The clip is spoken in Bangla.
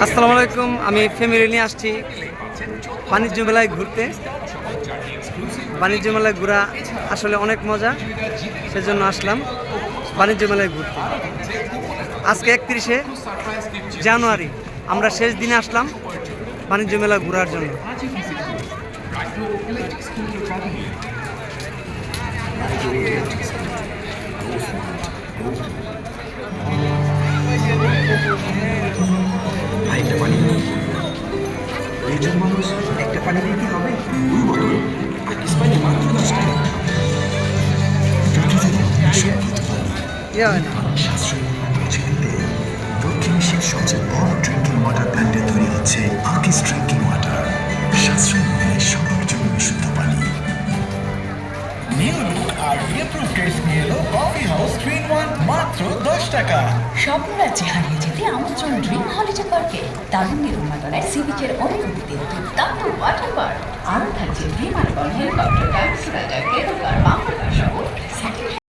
আসসালামু আলাইকুম। আমি ফ্যামিলি নিয়ে আসছি বাণিজ্য মেলায় ঘুরতে। বাণিজ্য মেলায় ঘোরা আসলে অনেক মজা, সেজন্য আসলাম বাণিজ্য মেলায় ঘুরতে। আজকে 31শে জানুয়ারি, আমরা শেষ দিনে আসলাম বাণিজ্য মেলা ঘোরার জন্য। একজন মানুষ একটা পানি দিতে হবে 2 বোতল আকিস পানি মাত্র 10 টাকা। ইয়ে হয় না। সাশ্রয়ী মূল্যে পৌঁছে দিতে দক্ষিণ এশিয়ার সবচেয়ে বড় ড্রিঙ্কিং ওয়াটার ব্র্যান্ডে তৈরি হচ্ছে আকিস ড্রিঙ্কিং ওয়াটার। সাশ্রয়ী মূল্যে সবার জন্য বিশুদ্ধ পানি। নিউ লুক আর রিপ্রুভ টেস্ট নিয়ে এলো কফি হাউস 3-in-1 মাত্র 10 টাকা। স্বপ্ন রাজ্যে হারিয়ে যেতে আমন্ত্রণ ড্রিম হলিডে পার্কে। তারুণ্যের উন্মাদনায় সি বিচের অনেক অতিথির দুর্দান্ত ওয়াটার পার্ক। আরও থাকছে ড্রিম আরবান হেলিকপ্টার ডাইনোসর